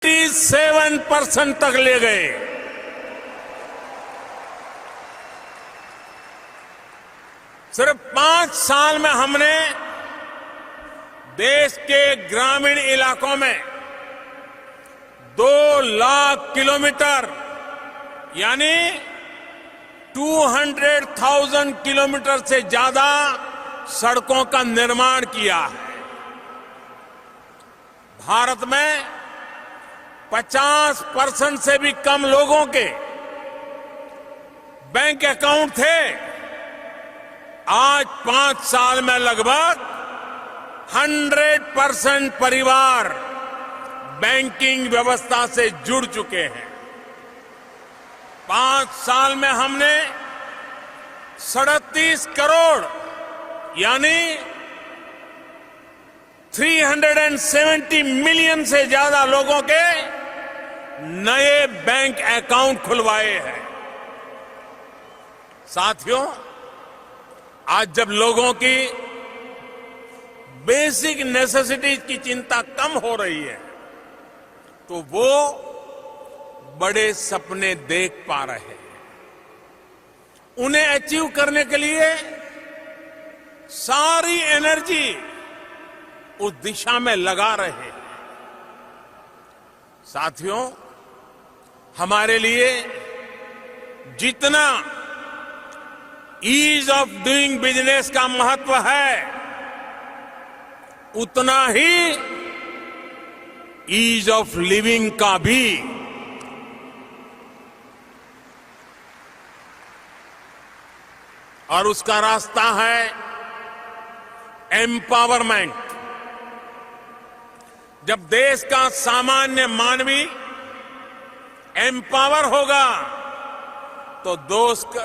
97% तक ले गए। सिर्फ 5 साल में हमने देश के ग्रामीण इलाकों में 2 लाख किलोमीटर यानी 200,000 किलोमीटर से ज्यादा सड़कों का निर्माण किया है। भारत में 50% से भी कम लोगों के बैंक अकाउंट थे। आज 5 साल में लगभग 100% परिवार बैंकिंग व्यवस्था से जुड़ चुके हैं। 5 साल में हमने 37 करोड़ यानी 370 मिलियन से ज्यादा लोगों के नए बैंक अकाउंट खुलवाए हैं। साथियों, आज जब लोगों की बेसिक नेसेसिटीज की चिंता कम हो रही है तो वो बड़े सपने देख पा रहे हैं। उन्हें अचीव करने के लिए सारी एनर्जी उस दिशा में लगा रहे हैं। साथियों, हमारे लिए जितना ईज ऑफ डूइंग बिजनेस का महत्व है उतना ही ईज ऑफ लिविंग का भी। और उसका रास्ता है एम्पावरमेंट। जब देश का सामान्य मानवी एम्पावर होगा तो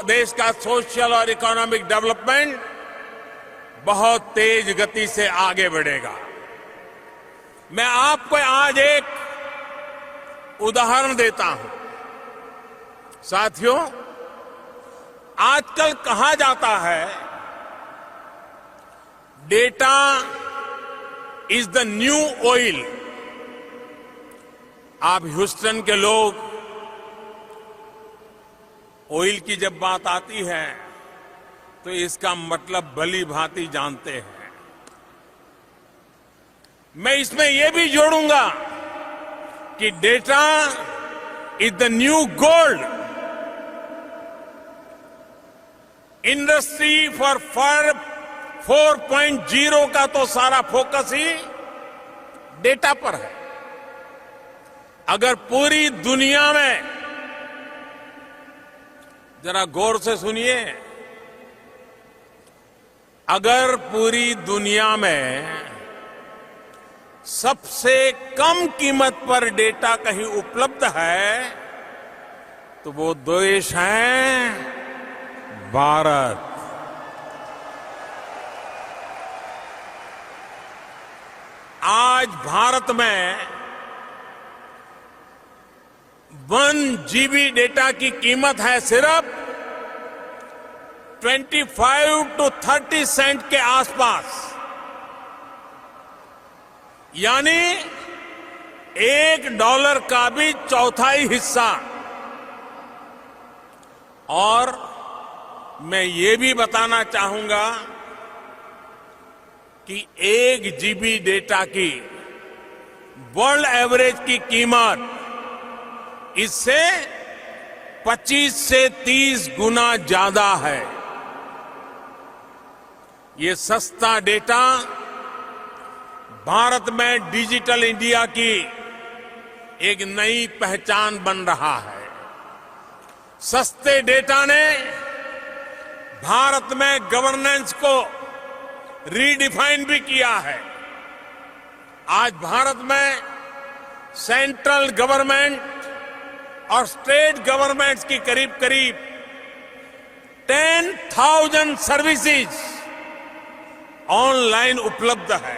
देश का सोशल और इकोनॉमिक डेवलपमेंट बहुत तेज गति से आगे बढ़ेगा। मैं आपको आज एक उदाहरण देता हूं। साथियों, आजकल कहा जाता है data is the new oil. आप ह्यूस्टन के लोग ऑयल की जब बात आती है तो इसका मतलब भली भांति जानते हैं। मैं इसमें यह भी जोड़ूंगा कि data is the new gold. Industry for 4.0 का तो सारा फोकस ही डेटा पर है। अगर पूरी दुनिया में, जरा गौर से सुनिए, अगर पूरी दुनिया में सबसे कम कीमत पर डेटा कहीं उपलब्ध है तो वो देश है भारत। आज भारत में 1 GB डेटा की कीमत है सिर्फ 25 to 30 सेंट के आसपास, यानी $1 का भी चौथाई हिस्सा। और मैं ये भी बताना चाहूंगा कि 1 GB डेटा की वर्ल्ड एवरेज की कीमत इससे 25 से 30 गुना ज्यादा है। ये सस्ता डेटा भारत में डिजिटल इंडिया की एक नई पहचान बन रहा है। सस्ते डेटा ने भारत में गवर्नेंस को रीडिफाइन भी किया है। आज भारत में सेंट्रल गवर्नमेंट और स्टेट गवर्नमेंट्स की करीब करीब 10,000 सर्विसेज ऑनलाइन उपलब्ध है।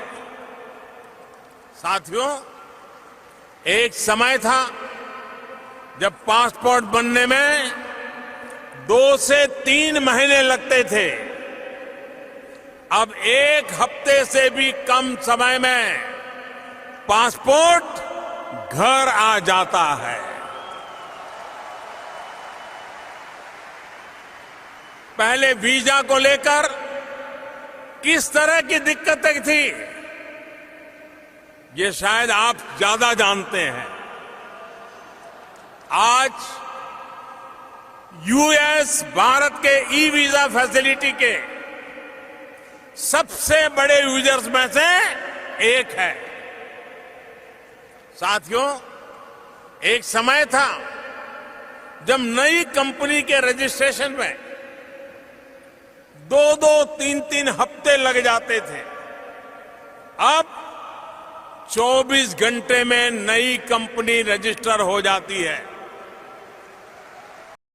साथियों, एक समय था जब पासपोर्ट बनने में 2 से 3 महीने लगते थे। अब 1 हफ्ते से भी कम समय में पासपोर्ट घर आ जाता है। पहले वीजा को लेकर किस तरह की दिक्कतें थी, ये शायद आप ज्यादा जानते हैं। आज यूएस भारत के ई वीजा फैसिलिटी के सबसे बड़े यूजर्स में से एक है। साथियों, एक समय था जब नई कंपनी के रजिस्ट्रेशन में 2-2, 3-3 हफ्ते लग जाते थे। अब 24 घंटे में नई कंपनी रजिस्टर हो जाती है।